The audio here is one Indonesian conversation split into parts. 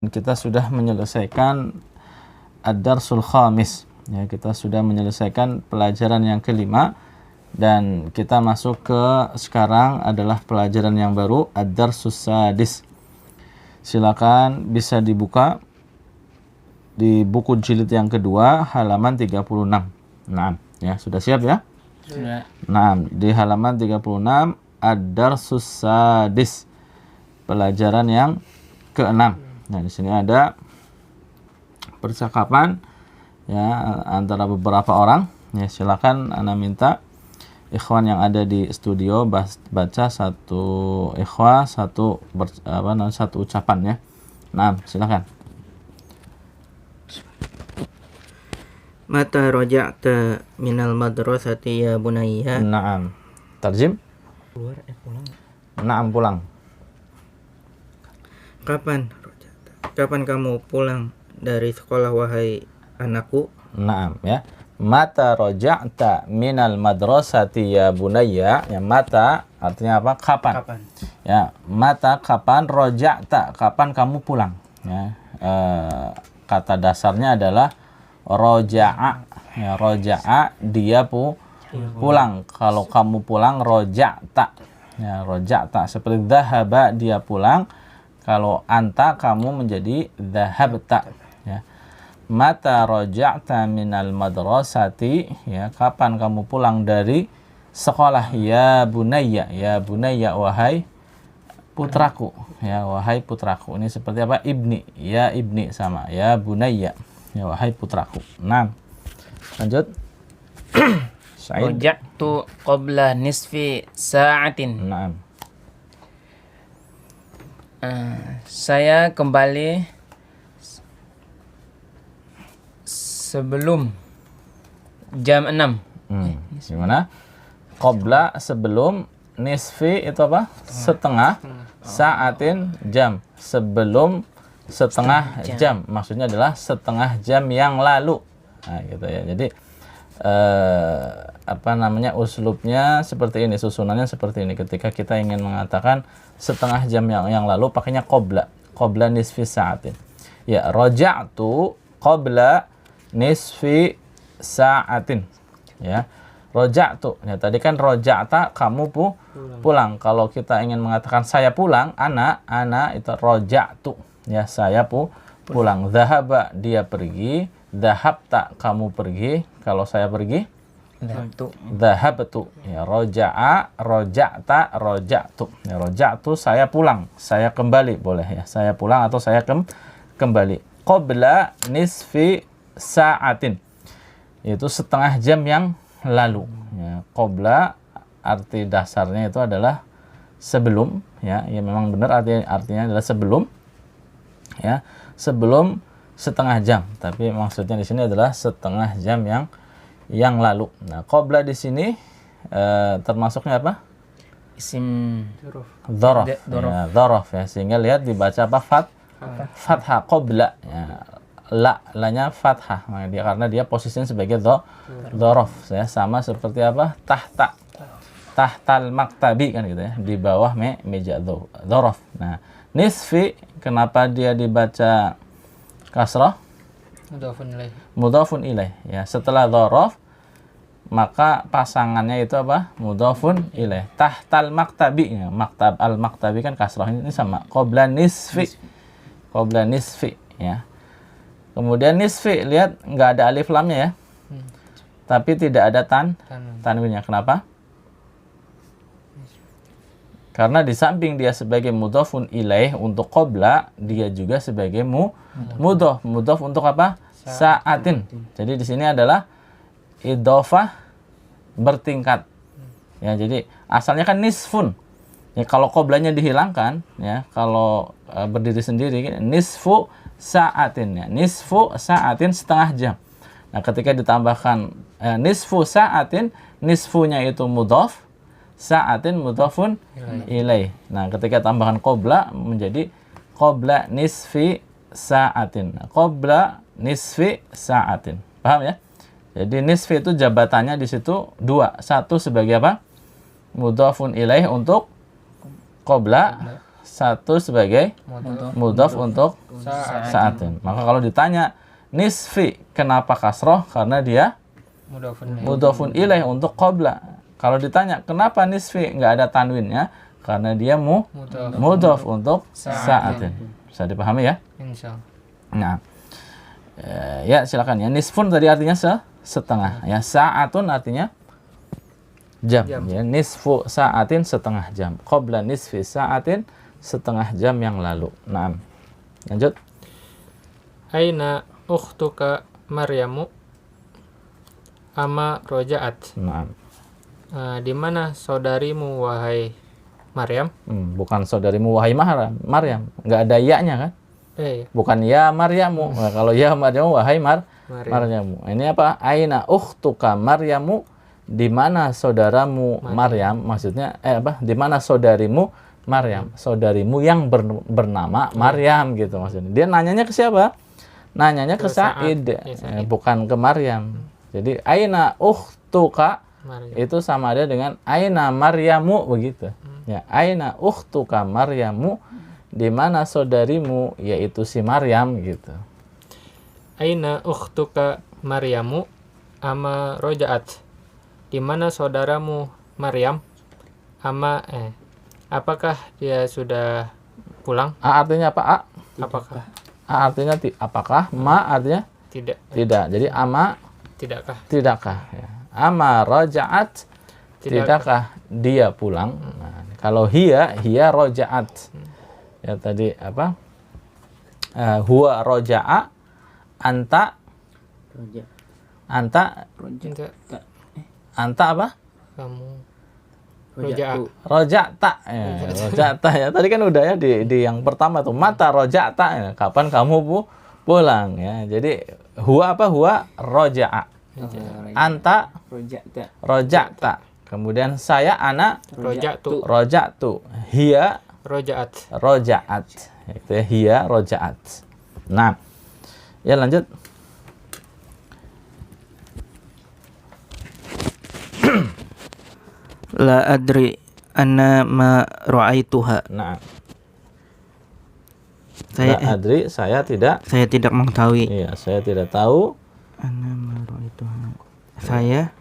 Kita sudah menyelesaikan ad-darsul khamis. Ya, kita sudah menyelesaikan pelajaran yang kelima dan kita masuk ke sekarang adalah pelajaran yang baru, ad-darsus sadis. Silakan bisa dibuka di buku jilid yang kedua halaman 36. Nah, ya sudah siap ya? Sudah. Nah, di halaman 36 ad-darsus sadis. Pelajaran yang ke-6. Nah, di sini ada percakapan ya antara beberapa orang. Ya, silakan ana minta ikhwan yang ada di studio baca satu ikhwah satu ucapan ya. Nah, silakan. Mata raja'ta minal madrasati ya bunayya. Naam. Tarjim? Pulang. Naam, pulang. Kapan kamu pulang dari sekolah wahai anakku? Naam ya. Mata raja'ta minal madrasati ya bunayya. Ya, mata artinya apa? Kapan. Ya, mata kapan raja'ta, kapan kamu pulang. Ya, kata dasarnya adalah roja'a. Ya, roja'a dia pulang. Kalau kamu pulang roja'ta. Ya, roja'ta seperti dhahaba dia pulang. Kalau anta kamu menjadi dhahabta. Ya. Mata raja'ta minal madrasati, ya, kapan kamu pulang dari sekolah ya bunayya. Ya bunayya, wahai putraku. Ya, wahai putraku. Ini seperti apa? Ibni. Ya ibni sama ya bunayya. Ya, wahai putraku. Nah, lanjut. Sa'id. Raja'tu qabla nisfi sa'atin. Naam. Saya kembali sebelum jam 6. Gimana? Qabla sebelum, nisfi itu apa? Setengah, sa'atin jam. Sebelum setengah jam. Maksudnya adalah setengah jam yang lalu. Nah, gitu ya. Jadi uslubnya seperti ini, susunannya seperti ini. Ketika kita ingin mengatakan setengah jam yang lalu, pakainya qabla nisfi sa'atin. Ya, raja'tu qabla nisfi sa'atin. Ya, raja'tu. Ya, tadi kan raja'ta kamu pulang. Kalau kita ingin mengatakan saya pulang, ana itu raja'tu. Ya, saya pulang. Dhahaba dia pergi, dhahabta kamu pergi. Kalau saya pergi, dhahabtu. Ya, roja'a, roja'ta, roja'tu. Ya, roja'tu saya pulang, saya kembali, boleh ya. Saya pulang atau saya kembali. Qabla nisfi sa'atin. Itu setengah jam yang lalu. Ya, qabla arti dasarnya itu adalah sebelum, ya. Ya, memang benar artinya adalah sebelum. Ya, sebelum setengah jam, tapi maksudnya di sini adalah setengah jam yang lalu. Nah, qabla di sini termasuknya apa? Isim Dzaraf. Ya, dzaraf ya. Sehingga lihat dibaca apa? Fathah qabla. Ya, la-nya fathah. Nah, karena dia posisinya sebagai dzaraf ya, sama seperti apa? Tahtal maktabi kan gitu ya, di bawah meja dzaraf. Nah, nisfi kenapa dia dibaca kasrah? Mudhafun ilaih. Ya, setelah dzaraf maka pasangannya itu apa? Mudhafun ilaih. Tahtal maktabi. Ya, maktab al-maktabi kan kasrah, ini sama. Qabla nisfi. Qabla nisfi ya. Kemudian nisfi, lihat enggak ada alif lamnya ya. Tapi tidak ada tanwinnya. Kenapa? Karena di samping dia sebagai mudhafun ilaih untuk qabla, dia juga sebagai mudhaf untuk apa? Sa'atin. Jadi di sini adalah idhofah bertingkat. Ya, jadi asalnya kan nisfun. Ya, kalau qablanya dihilangkan, ya, kalau berdiri sendiri nisfu sa'atin ya. Nisfu sa'atin setengah jam. Nah, ketika ditambahkan nisfu sa'atin, nisfunya itu mudhaf, sa'atin mudhafun ilaih. Nah, ketika tambahkan qabla menjadi qabla nisfi sa'atin. Nah, qabla nisfi sa'atin. Paham ya? Jadi nisfi itu jabatannya di situ dua. Satu sebagai apa? Mudhafun ilaih untuk qabla satu sebagai mudhaf untuk sa'atin. Maka kalau ditanya nisfi, kenapa kasroh? Karena dia mudhafun ilaih untuk qabla. Kalau ditanya kenapa nisfi nggak ada tanwinnya? Karena dia mudhaf untuk sa'atin. Bisa dipahami ya? Insyaallah. Nah, ya silakan ya. Nisfun tadi artinya setengah. Ya, sa'atun artinya jam. Ya, nisfu sa'atin setengah jam. Qabla nisfi sa'atin setengah jam yang lalu. Nah, lanjut. Aina ukhtuka Maryamu ama roja'at. Nah, Di mana saudarimu wahai Maryam? bukan saudarimu wahai Maryam. Nggak ada ya-nya kan? Iya. Bukan ya Maryamu. Nah, kalau ya Maryamu wahai Maryamu. Ini apa? Aina ukhtuka Maryamu, di mana saudaramu Maryam? Maksudnya di mana saudarimu Maryam? Saudarimu yang bernama Maryam gitu maksudnya. Dia nanyanya ke siapa? Nanyanya ke Sa'id, bukan ke Maryam. Jadi aina ukhtuka itu sama ada dengan aina Maryamu begitu. Ya, aina ukhtuka Maryamu, di mana saudarimu yaitu si Maryam gitu. Aina ukhtuka Maryamu ama roja'at. Di mana saudaramu Maryam apakah dia sudah pulang? A artinya apa? A? Apakah? A artinya apakah? Ma artinya Tidak. tidak. Jadi ama Tidakkah? tidakkah ya. Ama roja'at, tidakkah dia pulang. Nah, kalau hiya roja'at. Ya tadi apa? Huwa roja'a, anta Tidak. apa? Kamu roja'a. Roja'ta ya, roja'ta ya. Tadi kan udah ya di yang pertama tuh mata roja'ta ya. Kapan kamu pulang ya. Jadi huwa apa? Huwa roja'a. Anta roja'ta. Kemudian saya ana roja'tu. Hiya roja'at. Itu ya, hiya roja'at. Nah, ya lanjut. La adri anna ma ra'aituha. Nah, Saya adri, saya tidak. saya tidak mengetahui. Iya, saya tidak tahu. Anna ma ra'aituha.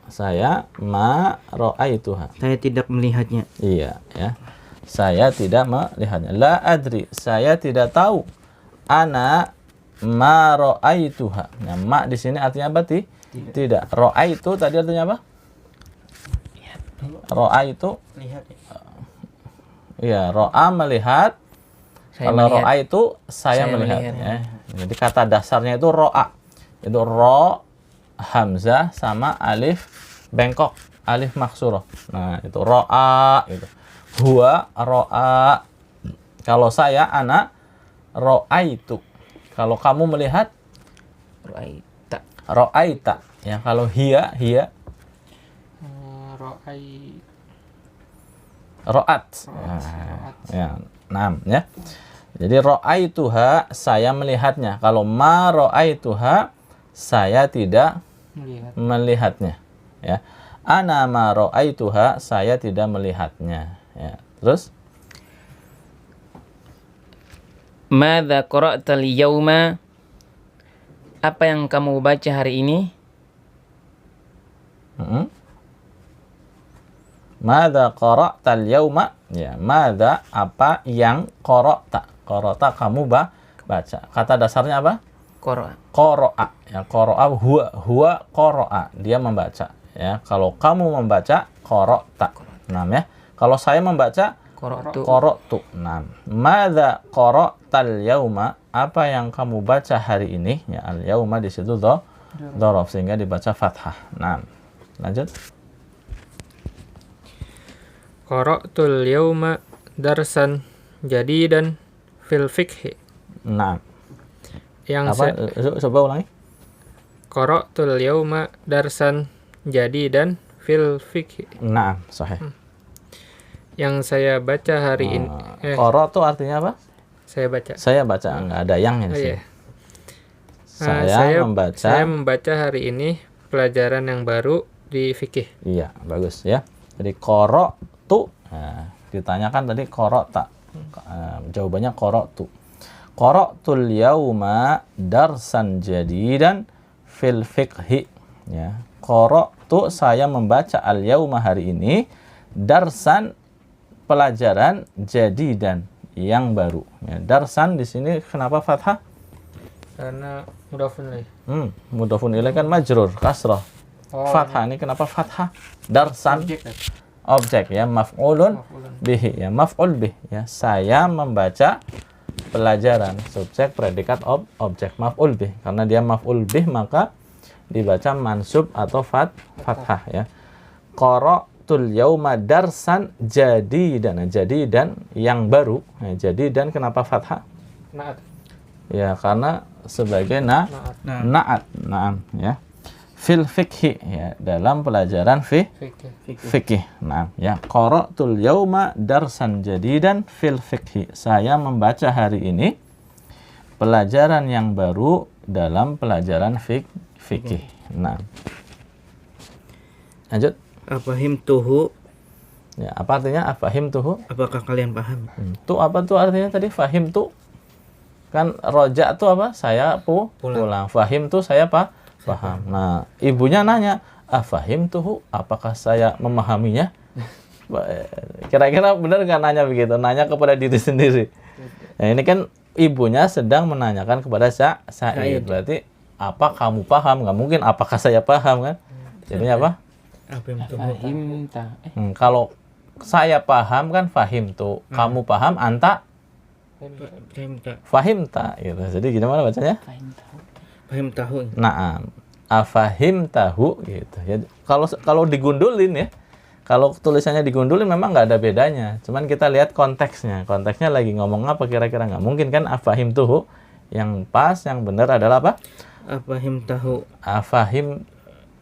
Saya ma ra'aituha. Saya tidak melihatnya. Iya, ya. Saya tidak melihatnya. La adri, saya tidak tahu. Ana ma ra'aituha. Nah, ma di sini artinya apa? Tidak. Ra'aitu tadi artinya apa? Ra'aitu. Lihat. Iya, ra'a melihat. Kalau ra'aitu saya melihat. Ya. Jadi kata dasarnya itu ra'a. Itu ra, hamzah sama alif bengkok, alif maksurah. Nah, itu ra'a gitu. Huwa ra'a. Kalau saya ana ra'aitu. Kalau kamu melihat ra'aita. Ya, kalau hiya ra'at. Ya. Nah, ya. Jadi ra'aituha, saya melihatnya. Kalau ma ra'aituha, saya tidak melihatnya. Ya. Ana ma ra'aituha, saya tidak melihatnya. Ya. Terus Madza qara'tal yauma? Apa yang kamu baca hari ini? Madza qara'tal yauma? Ya, madza apa yang qara'ta? Qara'ta kamu baca. Kata dasarnya apa? Qara'a. Ya, qara'a huwa qara'a. Dia membaca. Ya, kalau kamu membaca qara'ta. Nah, ya. Kalau saya membaca qara'tu. Nah, madza qara'tal yauma? Apa yang kamu baca hari ini? Ya, al yauma di situ dzaraf sehingga dibaca fathah. Nah, lanjut. Qara'tul yauma darsan jadidan fil fiqhi. Nah, Yang apa? Coba ulangi. Qara'tul yauma darsan jadidan fil fiqhi. Nah, sahih. Yang saya baca hari ini. Qara itu artinya apa? Saya baca. Saya baca, enggak ada yang di sini. Iya. Saya membaca hari ini pelajaran yang baru di fikih. Iya, bagus ya. Jadi qara'tu. Nah, ditanyakan tadi qara'ta. Jawabannya qara'tu. Qara'tul yauma darsan jadidan fil fiqhi. Ya. Qara'tu, saya membaca al yauma hari ini, darsan pelajaran jadidan yang baru. Ya, darsan di sini kenapa fathah? Karena mudhafun ilaih. Mudhafun ilaih kan majrur, kasrah. Oh, Fathah ini kenapa fathah? Darsan Objek, kan? objek ya, maf'ulun bihi ya, maf'ul bih ya. Saya membaca pelajaran, subjek predikat objek maf'ul bih. Karena dia maf'ul bih maka dibaca mansub atau fathah ya. Qara'tul yauma darsan jadidan. Jadi dan yang baru. Ya, jadi dan kenapa fathah? Naat. Ya karena sebagai na'at. Na'am ya. Fil fikhi ya, dalam pelajaran fikih. Nah, ya qara'tul yauma darsan jadidan fil fikhi. Saya membaca hari ini pelajaran yang baru dalam pelajaran fikih. Nah. Lanjut. Afahimtuhu. Ya, apa artinya afahimtuhu? Apakah kalian paham? Tu apa tuh artinya tadi? Fahim tu kan roja tu apa? Saya pulang. Fahim tu saya paham. Nah, ibunya nanya, afahim tuh, apakah saya memahaminya? Kira-kira benar nggak nanya begitu? Nanya kepada diri sendiri. Nah, ini kan ibunya sedang menanyakan kepada Sa'id. Berarti, apa kamu paham? Nggak mungkin, apakah saya paham kan? Jadinya apa? Fahimta. Kalau saya paham kan fahim tuh. Kamu paham, anta? Fahimta. Gitu. Jadi gimana bacanya? Fahimtahu. Naam. Afahim tahu gitu ya. Kalau digundulin ya. Kalau tulisannya digundulin memang nggak ada bedanya. Cuman kita lihat konteksnya. Konteksnya lagi ngomong apa kira-kira, nggak mungkin kan afahim tuhu. Yang pas, yang benar adalah apa? Afahimtahu. Afahim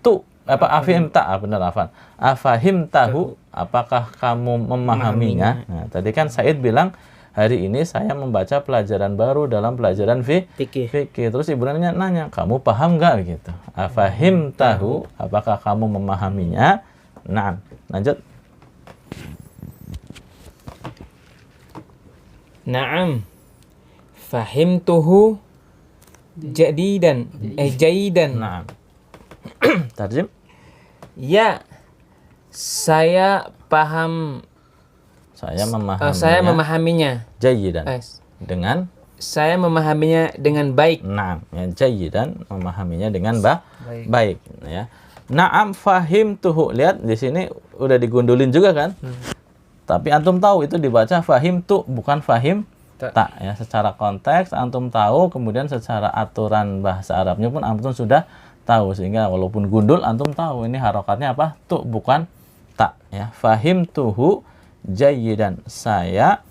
tu. Afahim ta, benar afan. Afahim tahu, apakah kamu memahaminya? Nah, tadi kan Said bilang hari ini saya membaca pelajaran baru dalam pelajaran fikih. Terus ibu nanya, kamu paham nggak gitu? Afahim tahu, apakah kamu memahaminya? Nah, lanjut. Naam. Fahimtuhu jadidan. Jaidan. Nah, tarjim. Ya, saya paham. Saya memahaminya. Saya memahaminya. Jayidan. Dengan? Saya memahaminya dengan baik. Naam, ya, jayidan, memahaminya dengan baik. Ya. Naam fahim tuhu. Lihat di sini udah digundulin juga kan? Tapi antum tahu itu dibaca fahim tu, bukan fahim tak. Ya, secara konteks antum tahu, kemudian secara aturan bahasa Arabnya pun antum sudah tahu, sehingga walaupun gundul antum tahu ini harokatnya apa? Tu, bukan tak. Ya, fahim tuhu jayidan. Saya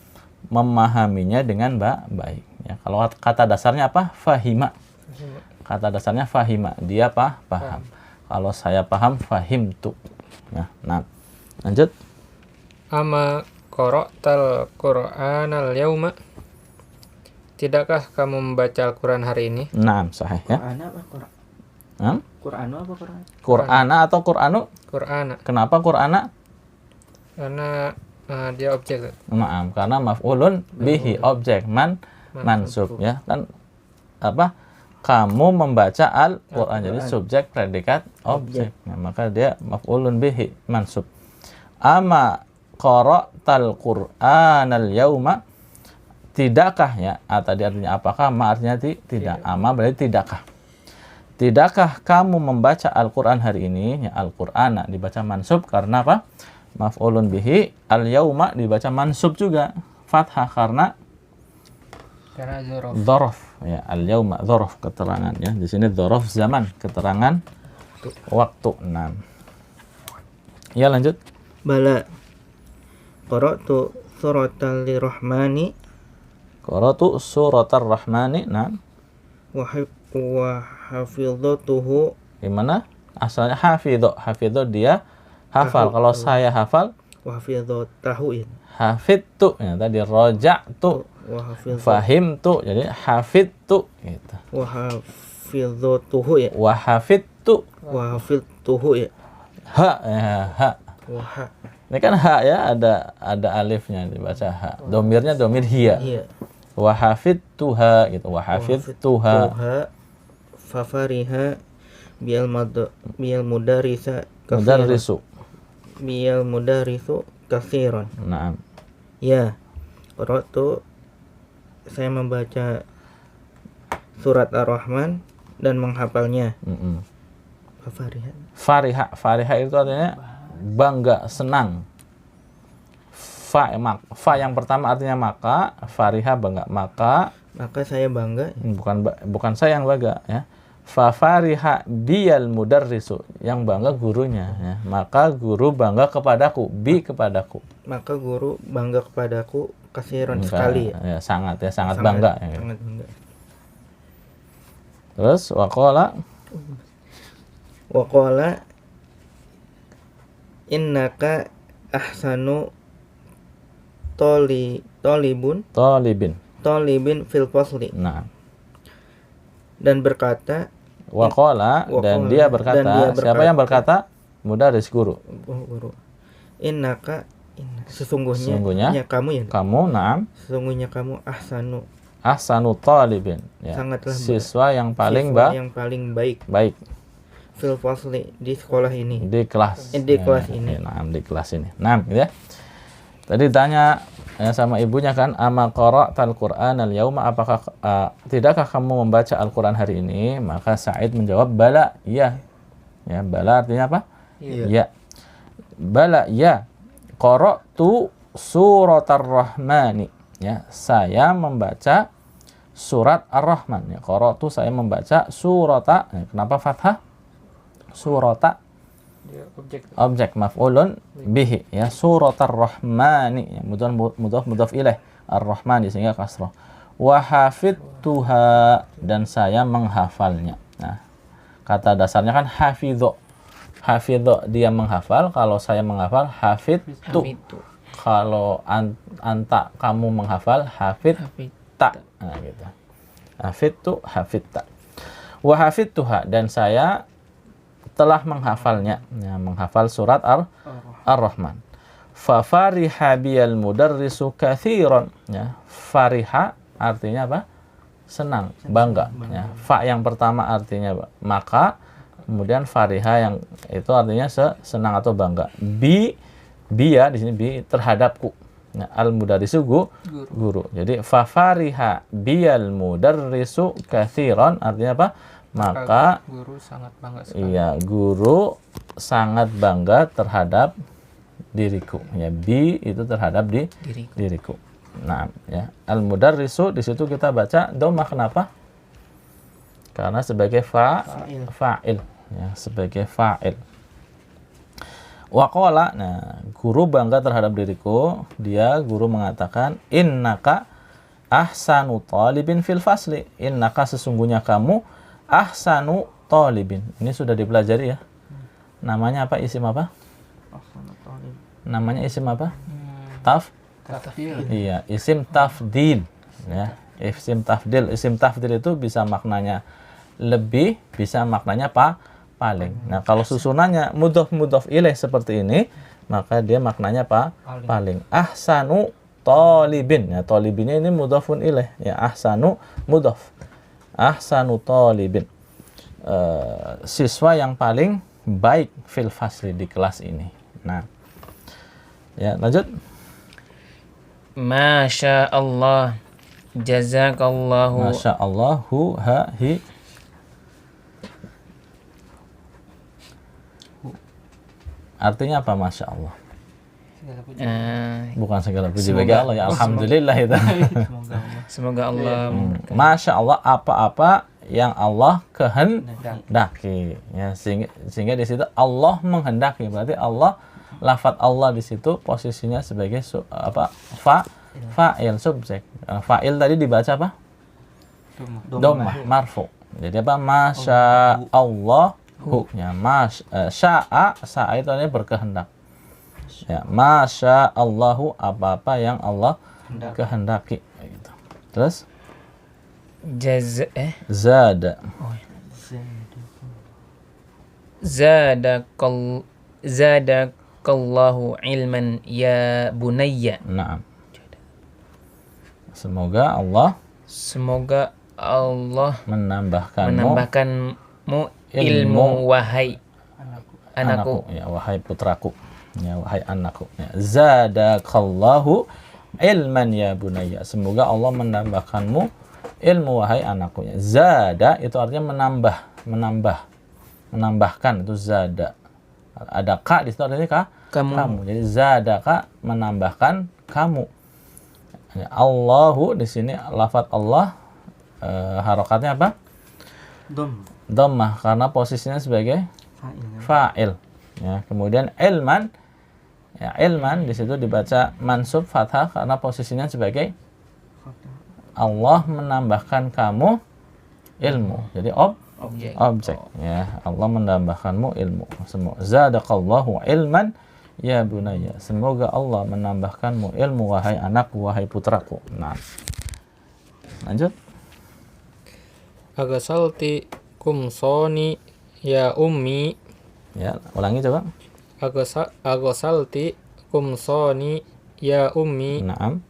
memahaminya dengan baik. Ya, kalau kata dasarnya apa? Fahima. Kata dasarnya fahima. Dia paham. Kalau saya paham, fahim tu. Ya, nah, lanjut. Ama qara'tal Qur'anal yauma. Tidakkah kamu membaca Al-Quran hari ini? Nah, sahih ya. Qur'anu apa Qur'an? Qur'ana atau Qur'anu? Qur'ana. Kenapa Qur'ana? Karena dia objek. Maaf, karena maf'ulun bihi, objek mansub ya. Kan apa? Kamu membaca Al-Qur'an, jadi subjek predikat objek. Nah, maka dia maf'ulun bihi mansub. Ama qara'tal Qur'anal yauma. Tidakkah ya? Tadi artinya apakah? Ma artinya tidak. Ama berarti tidakkah. Tidakkah kamu membaca Al-Quran hari ini? Ya, Al-Qur'ana dibaca mansub karena apa? Maf'ulun bihi. Al-yauma dibaca mansub juga. Fathah karena dzaraf. Ya, al-yauma dzaraf, keterangan ya. Di sini dzaraf zaman, keterangan waktu. 6. Ya, lanjut. Bala. Qara'tu suratal rahmani. Qara'tu suratar rahmani. Nah. Wa hafidhatuhu. Gimana? Asalnya hafidho dia hafal. Kalau saya hafal, wa hafidhatahu. hafidtu. Ya, tadi roja'tu. Fahimtu. Jadi hafidtu gitu. Wa hafidhatuhu ya. Wa hafidtu. Wa hafidtuhu ya. Ha, ya, ha. Waha. Ini kan ha ya, ada alifnya dibaca ha. Domirnya domir hiya. Iya. Wa hafidtuha gitu. Wa hafidtuha. Fafariha bial mudarisa Mudarrisu. bial mudarisu katsiran. Naam. Ya. Qara'tu, saya membaca surat Ar-Rahman dan menghafalnya. Mm-mm. Fafariha. Fariha itu artinya bangga, senang. Fa yang pertama artinya maka, fariha bangga, maka Maka saya bangga bukan saya yang bangga ya. Fa fariha biyal mudarrisu, yang bangga gurunya ya. Maka guru bangga kepadaku, kepadaku. maka guru bangga kepadaku kasiran sekali. Ya, sangat bangga ya. Sangat bangga. Terus waqala Wa qala innaka ahsanu talibin fil fasli. Nah, Dan berkata waqala dan dia berkata, siapa yang berkata? Mudarris, guru. guru, sesungguhnya ya kamu ya Kamu, na'am, sesungguhnya kamu ahsanu talibin ya. Sangatlah Siswa yang paling yang paling baik baik fil fasli, di sekolah ini. di kelas. Di kelas ini. Nah, di kelas ini. Nah, gitu ya. Tadi tanya ya, sama ibunya kan, ama qara'tal Qur'an al-yauma, apakah tidakkah kamu membaca Al-Qur'an hari ini? Maka Sa'id menjawab, bala, iya. Ya, bala artinya apa? Iya. Ya. Bala, ya. Qara'tu suratar rahmani. Ya, saya membaca surat Ar-Rahman. Ya, qara'tu, saya membaca surata. Ya, kenapa fathah? Surata objek maf'ulun bihi ya, suratar rahmani ya, mudhaf ilaih ar-rahmani sehingga kasrah. Wa hafidtuha, dan saya menghafalnya. Nah, kata dasarnya kan hafidhu. Hafidhu dia menghafal, kalau saya menghafal hafidtu. Kalau anta kamu menghafal hafidta. Nah, gitu. Hafidtu, hafidta. Wa hafidtuha, dan saya telah menghafalnya, ya, menghafal surat Ar-Rahman. Fa fariha biyal mudarrisu katsiran, ya. Fariha artinya apa? Senang, bangga, ya. Fa yang pertama artinya maka, kemudian fariha yang itu artinya senang atau bangga. Biya di sini terhadapku. Nah, al mudarrisu guru. Jadi fa fariha biyal mudarrisu katsiran artinya apa? Maka guru sangat bangga sekali. Iya, guru sangat bangga terhadap diriku. Ya, itu terhadap diriku. Nah, ya. Al-mudarrisu di situ kita baca dhammah, kenapa? Karena sebagai fa'il. Ya, sebagai fa'il. Waqala, nah, guru bangga terhadap diriku. Guru mengatakan, innaka ahsanu talibin fil fasli. Innaka, sesungguhnya kamu ahsanu talibin. Ini sudah dipelajari ya. Namanya apa? Isim apa? Namanya isim apa? Iya, isim tafdil. Ya, isim tafdil. Isim tafdil itu bisa maknanya lebih, bisa maknanya paling. Nah, kalau susunannya mudhaf ilaih seperti ini, maka dia maknanya paling. Ahsanu talibin. Ya, talibinnya ini mudhafun ilaih. Ya, ahsanu mudhaf. Ahsanu talibin, siswa yang paling baik fil fasli, di kelas ini. Nah, ya, lanjut. Masya Allah, jazakallahu. Masya Allah, hi. Artinya apa Masya Allah? Bukan segala puji bagi Allah, ya Alhamdulillah itu. Semoga Allah Masya Allah, apa-apa yang Allah kehendaki. Ya, sehingga di situ Allah menghendaki, berarti Allah, lafadz Allah di situ posisinya sebagai fa'il, subjek. Fa'il tadi dibaca apa? Dhammah, marfu. Jadi apa? Masya Allahu. Ya, sya'a itu artinya berkehendak. Ya, Masya Allahu, apa-apa yang Allah kehendaki. Gitu. Terus? Zada. Zaadakallahu ilman ya bunayya. Naam. Semoga Allah Semoga Allah menambahkanmu menambahkanmu ilmu wahai anakku. Ya, wahai putraku. Ya, wahai anakku. Ya. Zadakallahu ilman ya bunayya. Semoga Allah menambahkanmu ilmu wahai anakku. Ya. Zada itu artinya menambahkan itu zada. Ada ka di situ artinya kamu. Jadi zadaka menambahkan kamu. Ya, Allahu di sini lafadz Allah harokatnya apa? Dhammah karena posisinya sebagai fa'il. Ya, kemudian ilman, ya ilman di situ dibaca mansub fathah karena posisinya sebagai Allah menambahkan kamu ilmu. Jadi objek. Ya, Allah menambahkanmu ilmu. Semua zadakallahu ilman ya bunayya. Semoga Allah menambahkanmu ilmu wahai anakku, wahai putraku. Nah. Lanjut. Agasalti kumsoni ya ummi. Ya, ulangi coba. Agasalti kumsoni ya ummi. Naam.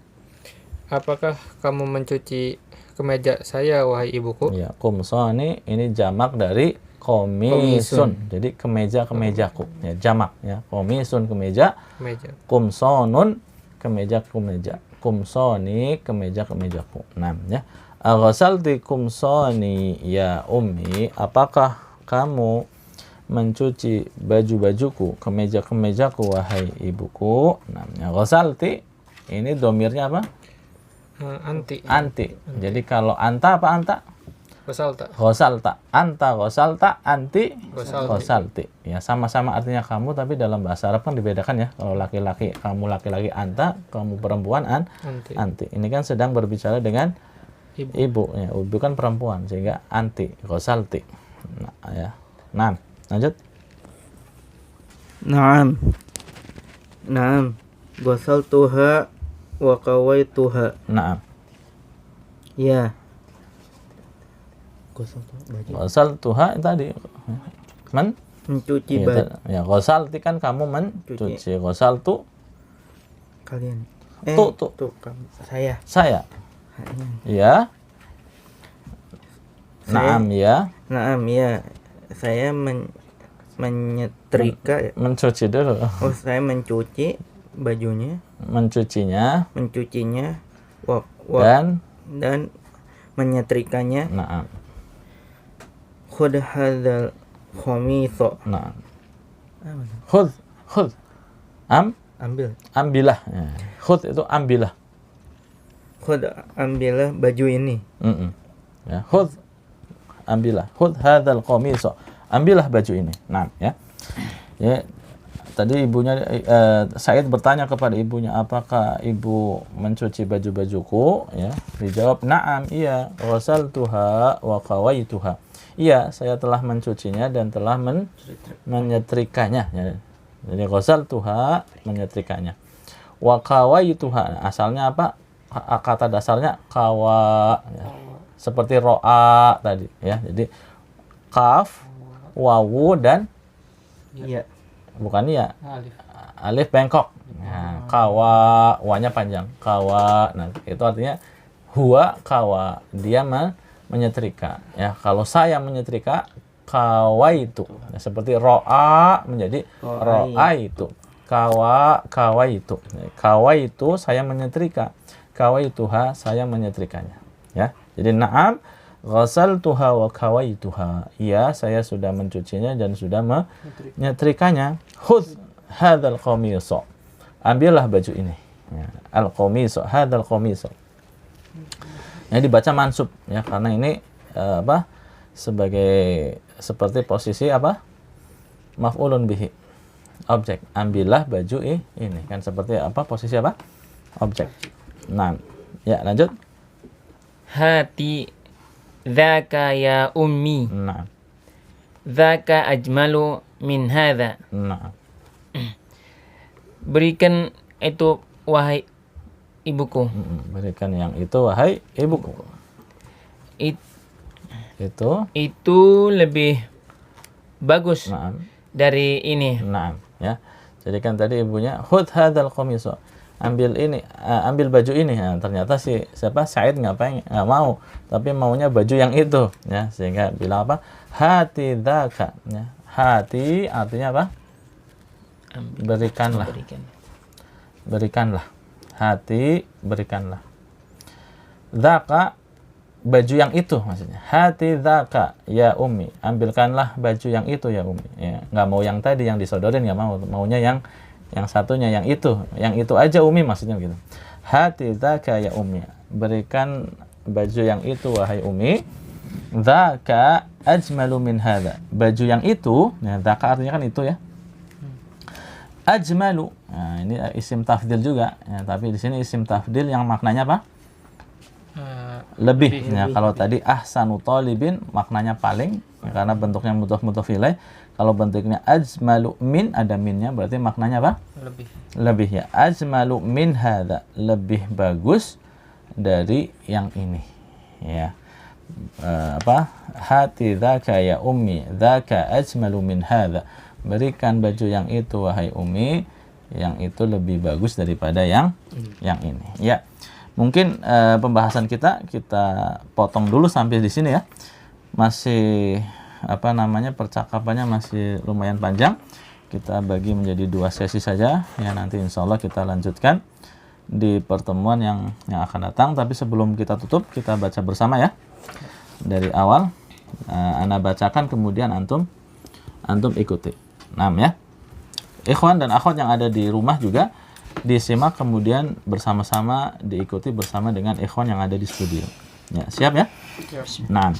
Apakah kamu mencuci kemeja saya wahai ibuku? Ya, kumsoni ini jamak dari komisun. Jadi kemeja-kemejaku. Ya, jamak ya. Komisun kemeja. Kumsonun kemeja-kemeja. Kumsoni kemeja-kemejaku. Nah, ya. Aghasalti kumsoni ya ummi. Apakah kamu mencuci baju-bajuku, kemeja-kemejaku wahai ibuku? Nah, ya, ghasalti ini domirnya apa? Anti. Jadi kalau anta apa anta? Ghasalta. Anta ghasalta, anti ghasalti. Ya, sama-sama artinya kamu tapi dalam bahasa Arab kan dibedakan ya. Kalau laki-laki, kamu laki-laki anta, kamu perempuan anti. Ini kan sedang berbicara dengan ibu ya. Ibu kan perempuan sehingga anti ghasalti. Nah, ya. Nah, lanjut. Naam. Ghasaltuha wa qawaituha. Naam. Ya. Ghasaltuha tadi mencuci baju. Ya, ghasalti kan kamu mencuci. Ghasaltu Kalian. Tuh Kamu. Saya. Ya. Naam ya. Saya menyetrika ya. Mencuci dulu. Oh, saya mencuci bajunya. Mencucinya. Dan menyetrikanya. Naam. Khudh hadzal khamisa. Naam. Khudh. Ambillah. Ya. Khudh itu ambillah. Khudh ambillah baju ini. Ya, khudh ambillah. Khudh hadzal qamisa. Ambillah baju ini. Nah, ya. Ya, tadi ibunya Said bertanya kepada ibunya, apakah ibu mencuci baju-bajuku? Ya, dijawab, "Na'am, iya, ghasaltuha wa qawaituha." Iya, saya telah mencucinya dan telah menyetrikanya. Ya. Jadi ghasaltuha menyetrikanya. Wa qawaituha asalnya apa? Kata dasarnya kawa ya. Seperti ro'a tadi ya. Jadi kaf, wawu dan Iya. bukan ya. Alif bengkok. Nah, kawa, wanya panjang. Kawa. Nah, itu artinya huwa kawa. Dia menyetrika ya. Kalau saya menyetrika kawaitu. Ya, seperti ro'a menjadi ro'aitu. Kawaitu. Kawaitu saya menyetrika. Kawaituha saya menyetrikanya. Ya. Jadi na'am ghasaltuha wa kawaituha. Iya, saya sudah mencucinya dan sudah menyetrikanya. Khudh hadzal qamisa. Ambillah baju ini. Ya. Al-qamisa, hadzal qamisa. Yang dibaca mansub ya, karena ini sebagai seperti posisi maf'ulun bihi, objek. Ambillah baju ini kan seperti posisi objek. Nah, ya lanjut. Hati dzaka ya ummi. Nah. Dzaka ajmalu min hadza. Nah. Berikan itu wahai ibuku. Berikan yang itu wahai ibuku. Itu lebih bagus nah. dari ini. Nah, ya. Jadi kan tadi ibunya khudh hadzal qamiso. Ambil ini, ambil baju ini. Nah, ternyata Said nggak mau, tapi maunya baju yang itu, ya. Sehingga bilang apa? Hati dzaka, ya. Hati artinya apa? Berikanlah. Berikanlah. Hati berikanlah. Dzaka baju yang itu maksudnya. Hati dzaka ya ummi. Ambilkanlah baju yang itu ya ummi. Ya, nggak mau yang tadi yang disodorin, nggak mau. Maunya yang satunya, yang itu aja ummi maksudnya gitu. Hati dzaka ya ummi. Berikan baju yang itu wahai ummi. Dzaka ajmalu min hadza. Baju yang itu, ya dzaka artinya kan itu ya. Ajmalu. Nah, ini isim tafdil juga, ya, tapi di sini isim tafdil yang maknanya apa? Lebih. Ya, kalau tadi ahsanu talibin maknanya paling, ya, karena bentuknya mudhaf ilaih. Kalau bentuknya ajmalu min, ada minnya, berarti maknanya apa? Lebih ya. Ajmalu min hadza, lebih bagus dari yang ini. Ya. Hati dzaka ya ummi, dzaka ajmalu min hadza. Berikan baju yang itu wahai ummi, yang itu lebih bagus daripada yang ini. Ya. Mungkin pembahasan kita potong dulu sampai di sini ya. Masih percakapannya masih lumayan panjang. Kita bagi menjadi 2 sesi saja ya, nanti insya Allah kita lanjutkan di pertemuan yang akan datang. Tapi sebelum kita tutup, kita baca bersama ya. Dari awal ana bacakan, kemudian antum ikuti. Ya. Ikhwan dan akhwat yang ada di rumah juga disimak, kemudian bersama-sama diikuti bersama dengan ikhwan yang ada di studio. Ya, siap ya? Siap. Nah,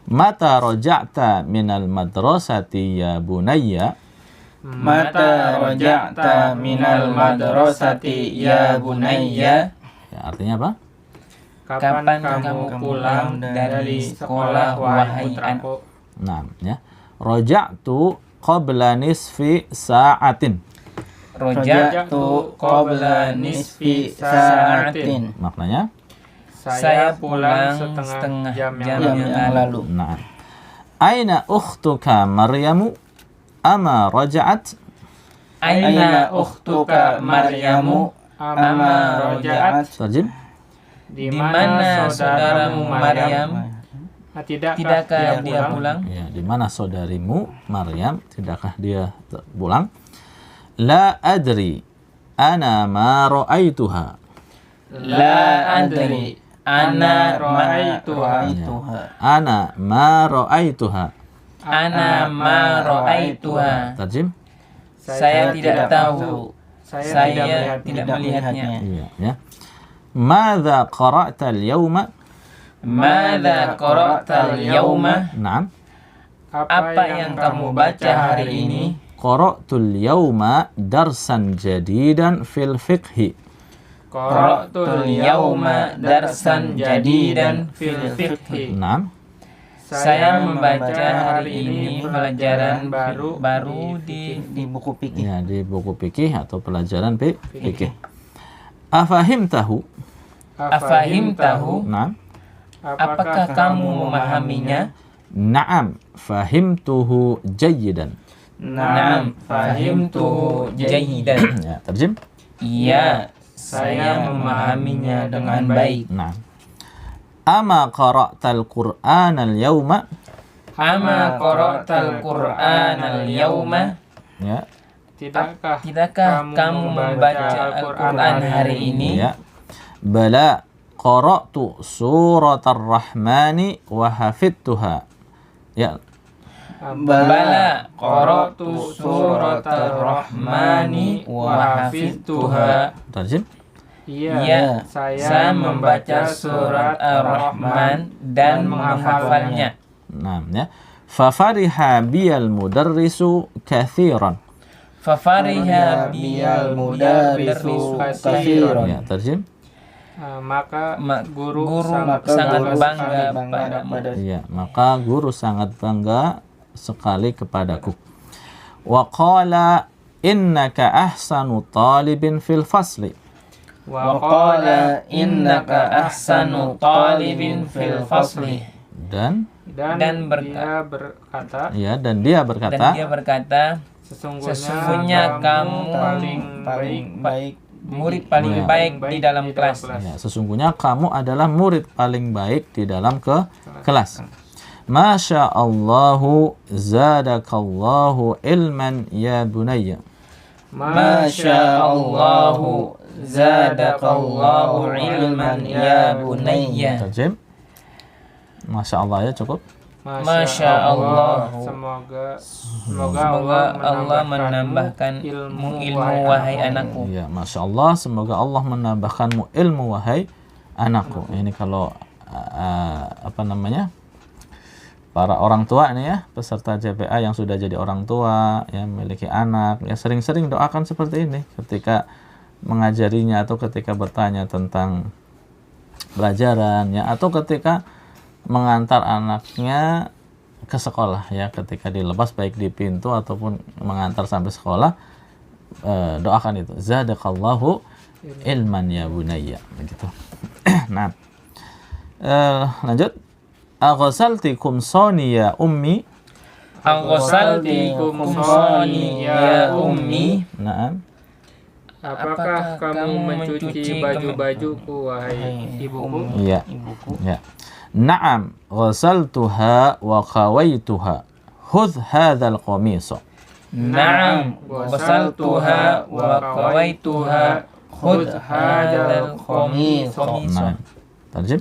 mata raja'ta minal madrasati ya bunayya. Mata raja'ta minal madrasati ya bunayya. Ya, artinya apa? Kapan kamu pulang dari sekolah wahai putraku? Nah, ya. Raja'tu qabla nisfi sa'atin. Raja'tu qabla nisfi sa'atin. Maknanya? Saya pulang setengah jam yang lalu. Nah. Aina ukhtuka Maryamu ama raja'at? Aina ukhtuka Maryamu ama raja'at? Terjem? Di mana saudaramu Maryam? Tidakkah dia pulang? Ya, di mana saudarimu Maryam? Tidakkah dia pulang? La adri ana ma ra'aituha. La adri ana ra'aituha. Ana ma ra'aituha. Ana ma ra'aituha. Terjem? Saya tidak tahu. Saya tidak melihatnya. Iya, ya. Madza qara'ta al-yawma? Madza qara'ta al-yawma? Naam. Apa yang kamu baca hari ini? Qara'tul yawma darsan jadidan fil fiqhi. Qara'tul yawma darsan jadidan fil fiqhi. Naam. Saya membaca hari ini pelajaran baru di buku fikih. Ya, di buku fikih atau pelajaran fikih. Afahimtahu? Afahimtahu? Naam. Apakah kamu memahaminya? Naam, fahimtuhu jayyidan. Naam, fahimtuhu jayyidan. Ya, terjem? Iya, saya memahaminya dengan baik. Naam. Ama qara'tal Qur'an al-yawma? Ama qara'tal Qur'an al-yawma? Ya. Tidakkah kamu membaca Al-Quran hari ini? Ya. Bala qara'tu suratar rahmani wa hafidtuha. Ya. Bala qara'tu suratar rahmani wa hafidtuha. Terjem? Iya, saya membaca surat Ar-Rahman dan menghafalnya. Nah, ya. Fafariha biyal mudarrisu kathiran. Fafariha biyal mudarrisu kathiran. Ya, terjem? Maka guru sangat bangga padamu. Iya, maka guru sangat bangga sekali kepadaku. Wa qala innaka ahsanu talibin fil fasli. Wa qala innaka ahsanu talibin fil fasli. Dan Dan dia berkata, Ya, dan dia berkata, sesungguhnya kamu paling baik murid paling baik di dalam kelas. ya, sesungguhnya kamu adalah murid paling baik di dalam kelas. Masya Allahu zadakallahu ilman ya bunayya. Masya Allahu zadakallahu ilman ya bunayya. Terjem. Masya Allah ya cukup. Masya Allah. Semoga Allah menambahkan ilmu wahai anakku. Ya, Masya Allah, semoga Allah menambahkanmu ilmu wahai anakku. Ini kalau para orang tua nih ya, peserta JPA yang sudah jadi orang tua, yang memiliki anak, ya sering-sering doakan seperti ini ketika mengajarinya atau ketika bertanya tentang pelajaran ya, atau ketika mengantar anaknya ke sekolah ya, ketika dilepas baik di pintu ataupun mengantar sampai sekolah, doakan itu, zadakallahu ilman ya bunayya, begitu. Nah, lanjut. Aghasaltikum sani ya ummi. Aghasaltikum sani ya ummi. Naam. Apakah kamu mencuci baju-bajuku wahai ibuku? Iya. Ya. Naam, ghasaltuha wa qawaituha. Khudh hadzal qamis. Na'am, ghasaltuha wa qawaituha. Khudh hadzal qamis. Naam. Terjem.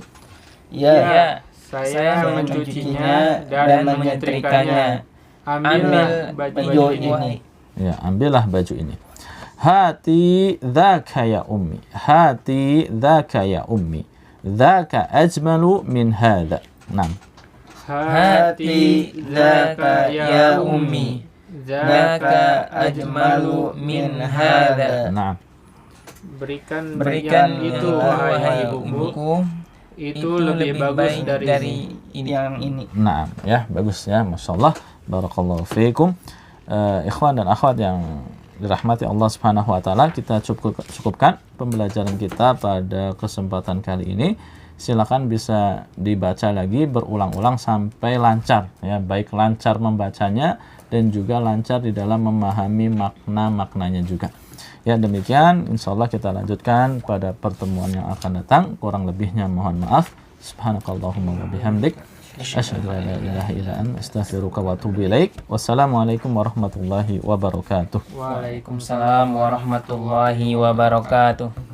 Ya, Saya mencucinya dan menyetrikanya. Ambil baju ini. Ya, ambillah baju ini. Hati dzaka ya ummi. Hati dzaka ya ummi. Dzaka ajmalu min hadha. Naam. Hati dzaka ya ummi. Dzaka ajmalu min hadha. Naam. Berikan itu wahai ibuku. Itu lebih bagus dari yang ini. Naam, ya, bagus ya, Masya Allah. Barakallahu fiikum. Ikhwan dan akhwat yang dirahmati Allah Subhanahu wa taala, kita cukupkan pembelajaran kita pada kesempatan kali ini. Silakan bisa dibaca lagi berulang-ulang sampai lancar ya, baik lancar membacanya dan juga lancar di dalam memahami makna-maknanya juga. Ya, demikian insyaallah kita lanjutkan pada pertemuan yang akan datang. Kurang lebihnya mohon maaf. Subhanakallahumma wa bihamdik asyhadu an la ilaha illa anta astaghfiruka wa atubu ilaik. Wassalamualaikum warahmatullahi wabarakatuh. Waalaikumsalam warahmatullahi wabarakatuh.